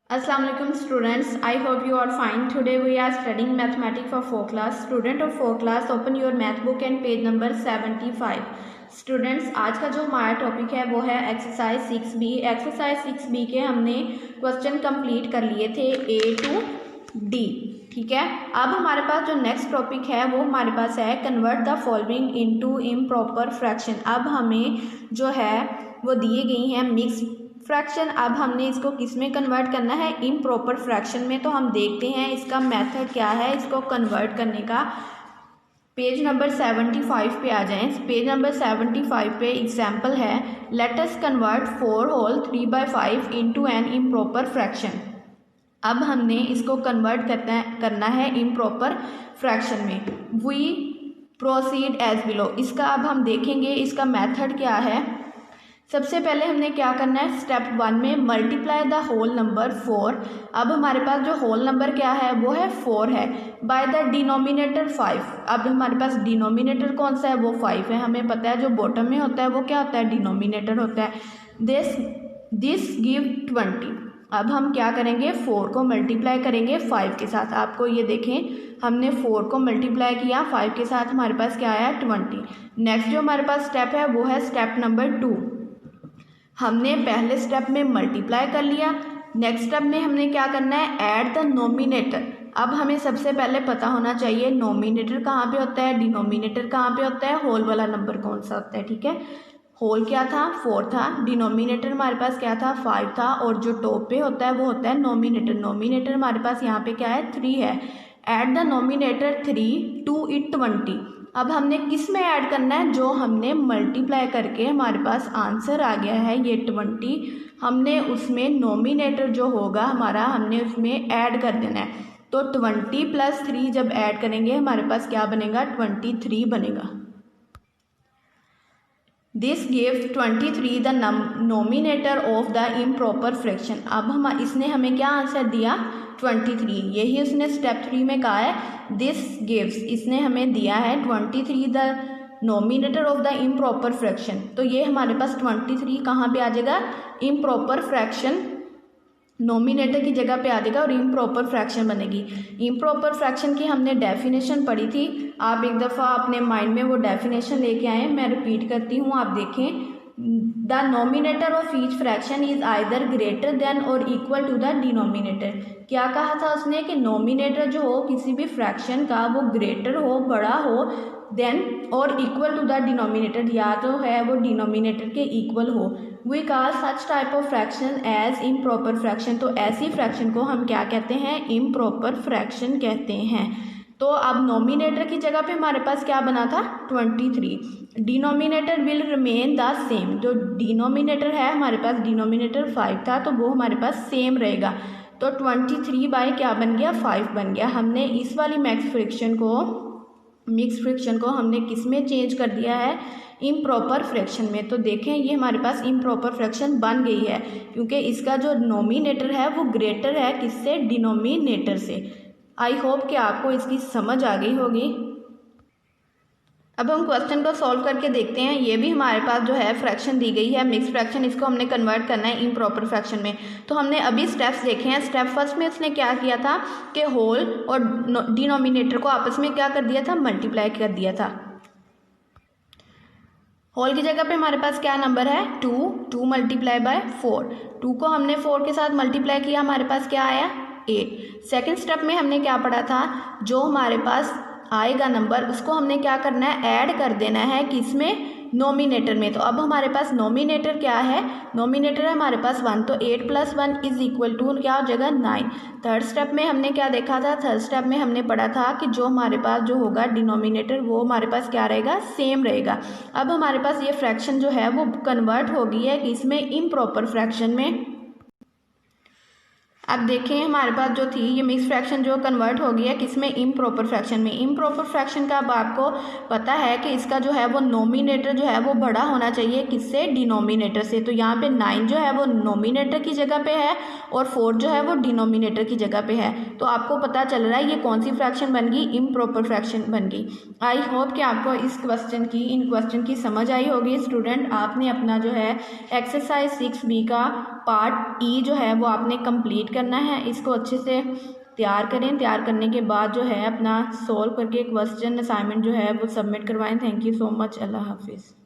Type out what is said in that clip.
Assalamu alaikum students. I hope you are fine. Today we are studying mathematics for 4th class. Student of 4th class, open your math book and page number 75. Students आज का जो हमारा topic है वो है exercise 6B। Exercise 6B के हमने question complete कर लिए थे A to D। ठीक है, अब हमारे पास जो नेक्स्ट टॉपिक है वो हमारे पास है convert the following into improper fraction. अब हमें जो है वो दिए गई हैं मिक्स फ्रैक्शन। अब हमने इसको किस में कन्वर्ट करना है? इम्प्रॉपर फ्रैक्शन में। तो हम देखते हैं इसका मेथड क्या है इसको कन्वर्ट करने का। पेज नंबर 75 पे आ जाएं। पेज नंबर 75 पे एग्जाम्पल है, let us convert 4 whole 3/5 into an improper fraction. अब हमने इसको कन्वर्ट करना है इम्प्रॉपर फ्रैक्शन में। We proceed as below. इसका अब हम देखेंगे इसका मेथड क्या है। सबसे पहले हमने क्या करना है, स्टेप 1 में मल्टीप्लाई द होल नंबर 4। अब हमारे पास जो होल नंबर क्या है वो है 4 है, बाय द डिनोमिनेटर 5। अब हमारे पास डिनोमिनेटर कौन सा है वो 5 है। हमें पता है जो बॉटम में होता है वो क्या होता है, डिनोमिनेटर होता है। This give 20। अब हम क्या करेंगे, 4 को मल्टीप्लाई करेंगे 5 के साथ। आपको ये देखें, हमने 4 को मल्टीप्लाई किया 5 के साथ, हमारे पास क्या आया 20। नेक्स्ट जो हमारे पास स्टेप है वो है स्टेप नंबर 2। हमने पहले स्टेप में मल्टीप्लाई कर लिया, नेक्स्ट स्टेप में हमने क्या करना है, ऐड द नोमिनेटर। अब हमें सबसे पहले पता होना चाहिए नोमिनेटर कहाँ पे होता है, डिनोमिनेटर कहाँ पे होता है, होल वाला नंबर कौन सा होता है। ठीक है, होल क्या था 4 था, डिनोमिनेटर हमारे पास क्या था 5 था, और जो टॉप पे होता है वो होता है नोमिनेटर। नोमिनेटर हमारे पास यहाँ पे क्या है 3 है। Add the numerator 3 to it 20। अब हमने किस में ऐड करना है, जो हमने मल्टीप्लाई करके हमारे पास आंसर आ गया है ये 20, हमने उसमें नोमिनेटर जो होगा हमारा हमने उसमें ऐड कर देना है। तो 20 + 3 जब ऐड करेंगे हमारे पास क्या बनेगा, 23 बनेगा। This gives 23 the nominator of the improper fraction. अब हम इसने हमें क्या आंसर दिया 23, यही उसने स्टेप 3 में कहा है। दिस गिव्स इसने हमें दिया है 23 the nominator of the improper fraction. तो ये हमारे पास 23 कहाँ पे आ जाएगा, इम्प्रॉपर फ्रैक्शन नोमिनेटर की जगह पे आ जाएगा और इम्प्रॉपर फ्रैक्शन बनेगी। इम्प्रॉपर फ्रैक्शन की हमने डेफिनेशन पढ़ी थी, आप एक दफ़ा अपने माइंड में वो डेफिनेशन लेके आए। मैं रिपीट करती हूँ, आप देखें। The nominator of each fraction is either greater than और इक्वल टू द डिनोमिनेटर। क्या कहा था उसने कि नोमिनेटर जो हो किसी भी फ्रैक्शन का वो ग्रेटर हो, बड़ा हो, देन और इक्वल टू द डिनोमिनेटर, या तो है वो डिनोमिनेटर के इक्वल हो। We call such type of fraction as improper fraction. तो ऐसी फ्रैक्शन को हम क्या कहते हैं, इम्प्रॉपर फ्रैक्शन कहते हैं। तो अब नोमिनेटर की जगह पे हमारे पास क्या बना था 23। Denominator will remain the same. जो डिनोमिनेटर है हमारे पास, डिनोमिनेटर 5 था तो वो हमारे पास सेम रहेगा। तो 23 बाय क्या बन गया 5 बन गया। हमने इस वाली मिक्स फ्रैक्शन को हमने किस में चेंज कर दिया है, इम्प्रॉपर फ्रैक्शन में। तो देखें ये हमारे पास इम्प्रॉपर फ्रैक्शन बन गई है, क्योंकि इसका जो नोमिनेटर है वो ग्रेटर है किससे, डिनोमिनेटर से। आई होप कि आपको इसकी समझ आ गई होगी। अब हम क्वेश्चन को सॉल्व करके देखते हैं। ये भी हमारे पास जो है फ्रैक्शन दी गई है मिक्स फ्रैक्शन, इसको हमने कन्वर्ट करना है इम्प्रॉपर फ्रैक्शन में। तो हमने अभी स्टेप्स देखे हैं। स्टेप फर्स्ट में उसने क्या किया था कि होल और डिनोमिनेटर को आपस में क्या कर दिया था, मल्टीप्लाई कर दिया था। होल की जगह पे हमारे पास क्या नंबर है 2 मल्टीप्लाई बाय 4। 2 को हमने 4 के साथ मल्टीप्लाई किया, हमारे पास क्या आया 8। सेकेंड स्टेप में हमने क्या पढ़ा था, जो हमारे पास आएगा नंबर उसको हमने क्या करना है, ऐड कर देना है किसमें, नोमिनेटर में। तो अब हमारे पास नोमिनेटर क्या है, नोमिनेटर है हमारे पास 1, तो 8 + 1 इज इक्वल टू क्या हो जाएगा 9। थर्ड स्टेप में हमने क्या देखा था, थर्ड स्टेप में हमने पढ़ा था कि जो हमारे पास जो होगा डिनोमिनेटर वो हमारे पास क्या रहेगा, सेम रहेगा। अब हमारे पास ये फ्रैक्शन जो है वो कन्वर्ट हो गई है किसमें, इम्प्रॉपर फ्रैक्शन में। अब देखें हमारे पास जो थी ये मिक्स फ्रैक्शन जो कन्वर्ट हो गई है किसमें, इम्प्रॉपर फ्रैक्शन में। इम्प्रॉपर फ्रैक्शन का अब आपको पता है कि इसका जो है वो नोमिनेटर जो है वो बड़ा होना चाहिए किससे, डिनोमिनेटर से। तो यहाँ पे 9 जो है वो नोमिनेटर की जगह पे है और 4 जो है वो डिनोमिनेटर की जगह पे है। तो आपको पता चल रहा है ये कौन सी फ्रैक्शन बन गई, इम्प्रॉपर फ्रैक्शन बन गई। आई होप कि आपको इन क्वेश्चन की समझ आई होगी। स्टूडेंट आपने अपना जो है एक्सरसाइज 6B का पार्ट E जो है वो आपने कंप्लीट करना है, इसको अच्छे से तैयार करें। तैयार करने के बाद जो है अपना सोल्व करके क्वेश्चन असाइनमेंट जो है वो सबमिट करवाएं। Thank you so much. अल्लाह हाफिज़।